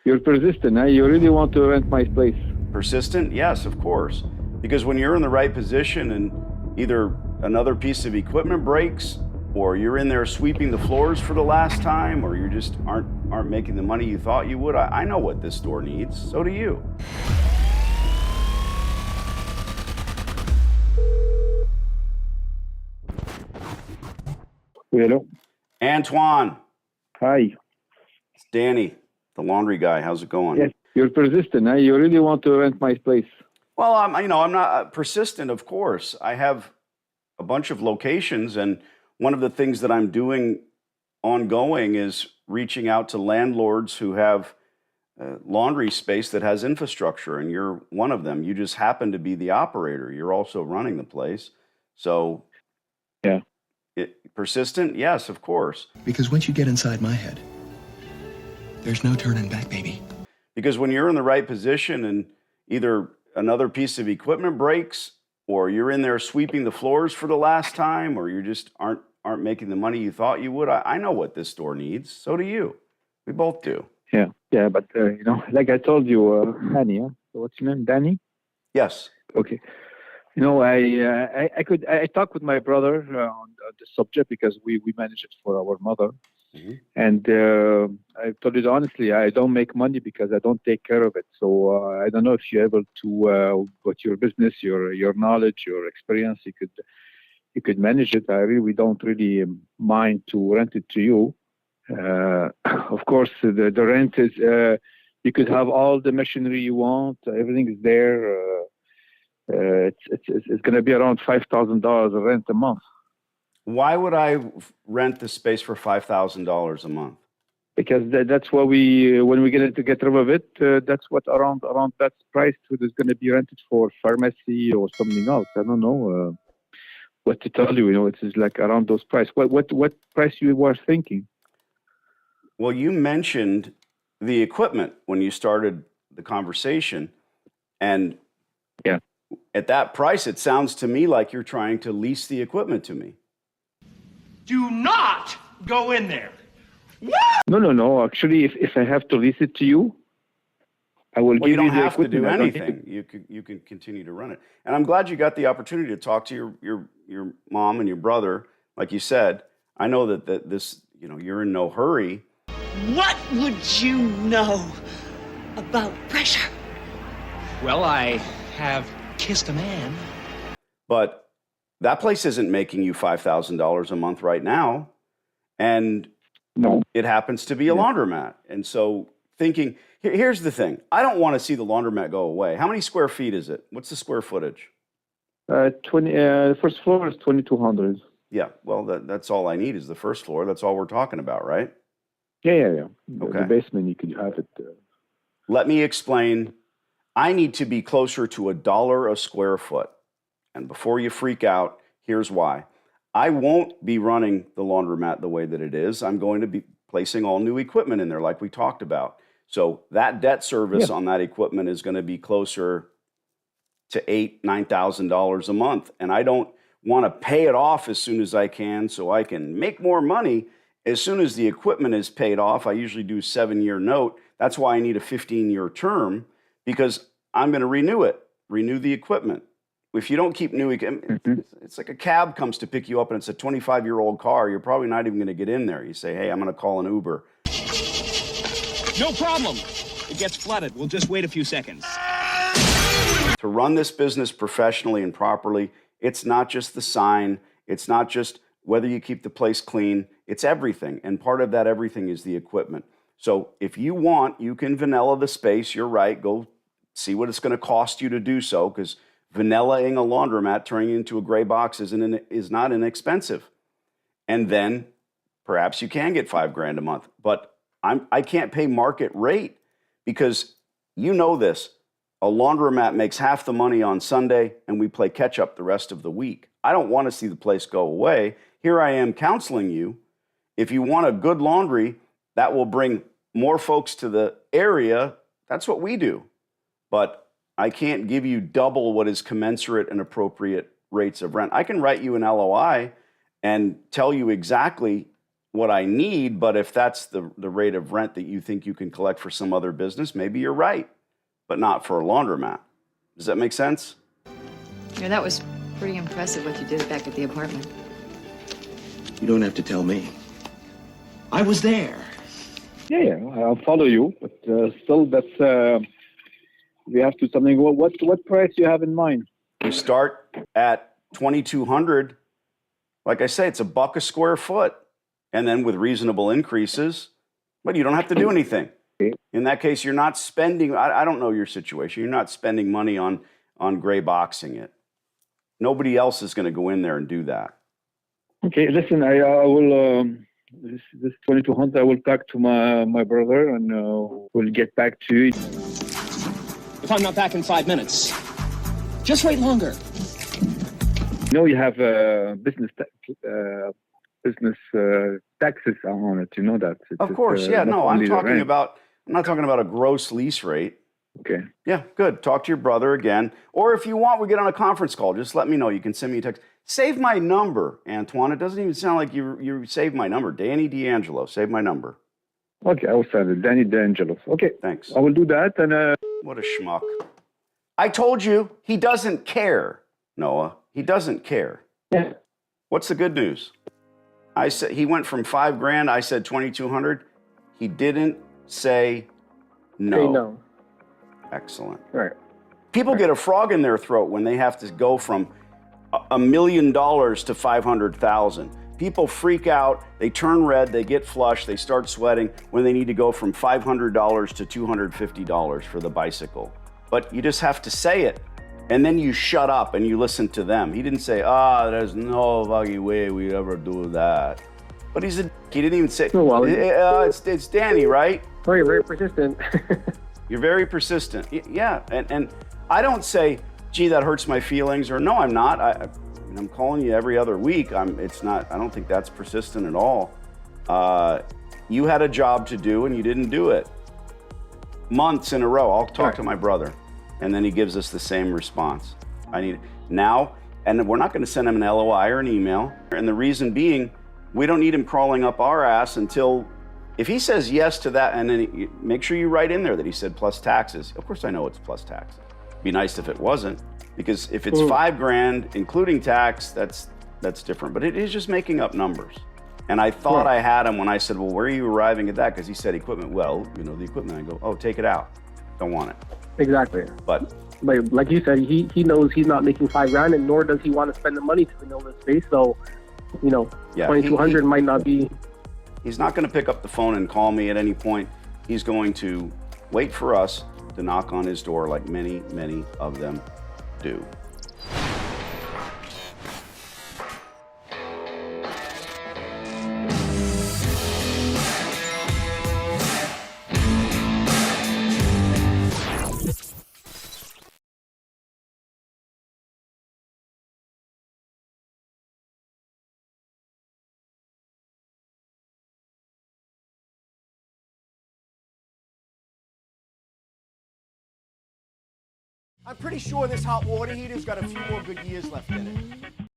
You're persistent, huh? You really want to rent my place. Persistent? Yes, of course. Because when you're in the right position and either another piece of equipment breaks, or you're in there sweeping the floors for the last time, or you just aren't making the money you thought you would, I know what this store needs. So do you. Hello. Antoine, Hi. it's Danny, the laundry guy. How's it going? Yes, you're persistent, huh? You really want to rent my place. Well, I'm not persistent, of course. I have a bunch of locations, and one of the things that I'm doing ongoing is reaching out to landlords who have laundry space that has infrastructure, and you're one of them. You just happen to be the operator. You're also running the place. So, Yeah. Persistent? Yes, of course. Because once you get inside my head, there's no turning back, baby. Because when you're in the right position and either another piece of equipment breaks, or you're in there sweeping the floors for the last time, or you just aren't making the money you thought you would, I know what this store needs. So do you. We both do. Yeah, but like I told you, Danny, huh? So what's your name, Danny? Yes. Okay. I talked with my brother on the subject because we manage it for our mother. Mm-hmm. And I told you honestly, I don't make money because I don't take care of it. So I don't know if you're able to, with your business, your knowledge, your experience, you could manage it. We don't really mind to rent it to you. Of course, the rent is you could have all the machinery you want. Everything is there. It's going to be around $5,000 rent a month. Why would I rent the space for $5,000 a month? Because that's what when we get rid of it, that's what around that price is going to be rented for pharmacy or something else. I don't know what to tell you. It is like around those price. What price you were thinking? Well, you mentioned the equipment when you started the conversation, and yeah, at that price, it sounds to me like you're trying to lease the equipment to me. Do not go in there. No. Actually, if I have to lease it to you, I will give you the equipment. You don't have to do anything. You can continue to run it. And I'm glad you got the opportunity to talk to your mom and your brother. Like you said, I know that this, you're in no hurry. What would you know about pressure? Well, I have kissed a man. But that place isn't making you $5,000 a month right now. And no, it happens to be a laundromat. And so thinking, here's the thing. I don't want to see the laundromat go away. How many square feet is it? What's the square footage? 20. First floor is 2,200. Yeah, well, that's all I need is the first floor. That's all we're talking about, right? Yeah. Okay. The basement, you could have it. Let me explain. I need to be closer to $1 a square foot. And before you freak out, here's why. I won't be running the laundromat the way that it is. I'm going to be placing all new equipment in there like we talked about. So that debt service on that equipment is going to be closer to $8,000, $9,000 a month. And I don't want to pay it off as soon as I can so I can make more money. As soon as the equipment is paid off, I usually do a 7-year note. That's why I need a 15-year term, because I'm going to renew the equipment. If you don't keep new equipment, it's like a cab comes to pick you up and it's a 25-year-old car. You're probably not even going to get in there. You say, hey, I'm going to call an Uber. No problem. It gets flooded. We'll just wait a few seconds. To run this business professionally and properly, it's not just the sign. It's not just whether you keep the place clean. It's everything. And part of that everything is the equipment. So if you want, you can vanilla the space. You're right. Go see what it's going to cost you to do so, because vanillaing a laundromat, turning it into a gray box is not inexpensive. And then perhaps you can get $5,000 a month. But I can't pay market rate, because you know this. A laundromat makes half the money on Sunday, and we play catch up the rest of the week. I don't want to see the place go away. Here I am counseling you. If you want a good laundry that will bring more folks to the area, that's what we do. But I can't give you double what is commensurate and appropriate rates of rent. I can write you an LOI and tell you exactly what I need, but if that's the rate of rent that you think you can collect for some other business, maybe you're right, but not for a laundromat. Does that make sense? Yeah, that was pretty impressive what you did back at the apartment. You don't have to tell me. I was there. Yeah, I'll follow you, but still, that's we have to something. What price do you have in mind? We start at $2,200. Like I say, it's $1 a square foot, and then with reasonable increases, but you don't have to do anything. In that case, you're not spending. I don't know your situation. You're not spending money on gray boxing it. Nobody else is going to go in there and do that. Okay, listen, I will. This 2200, I will talk to my brother, and we'll get back to you. If I'm not back in 5 minutes, just wait longer. You know, you have business taxes on it. You know that. Of course, yeah. No, I'm talking about. I'm not talking about a gross lease rate. Okay. Yeah, good. Talk to your brother again, or if you want, we get on a conference call. Just let me know. You can send me a text. Save my number, Antoine. It doesn't even sound like you saved my number. Danny D'Angelo. Save my number. Okay, I will send it. Danny D'Angelo. Okay. Thanks. I will do that. And what a schmuck. I told you he doesn't care, Noah. He doesn't care. Yeah. What's the good news? I said he went from $5,000. I said 2,200. He didn't say no. Say no. Excellent. Right. People get a frog in their throat when they have to go from $1 million to 500,000. People freak out, they turn red, they get flushed, they start sweating when they need to go from $500 to $250 for the bicycle. But you just have to say it, and then you shut up and you listen to them. He didn't say, there's no fucking way we ever do that. But he didn't even say, it's Danny, right? Oh, you're very persistent. You're very persistent. Yeah, and I don't say, gee, that hurts my feelings, or no, I'm not. I'm calling you every other week. I don't think that's persistent at all. You had a job to do and you didn't do it. Months in a row. I'll talk to my brother. And then he gives us the same response. I need it now, and we're not going to send him an LOI or an email. And the reason being, we don't need him crawling up our ass until, if he says yes to that, and then make sure you write in there that he said plus taxes. Of course I know it's plus taxes. It'd be nice if it wasn't, because if it's $5,000 including tax, that's different. But it is just making up numbers. And I thought I had him when I said, well, where are you arriving at that? Because he said equipment. Well, the equipment. I go, oh, take it out. Don't want it. Exactly. But like you said, he knows he's not making $5,000, and nor does he want to spend the money to renew this space. So, 2,200 might not be. He's not going to pick up the phone and call me at any point. He's going to wait for us to knock on his door, like many, many of them do. I'm pretty sure this hot water heater's got a few more good years left in it.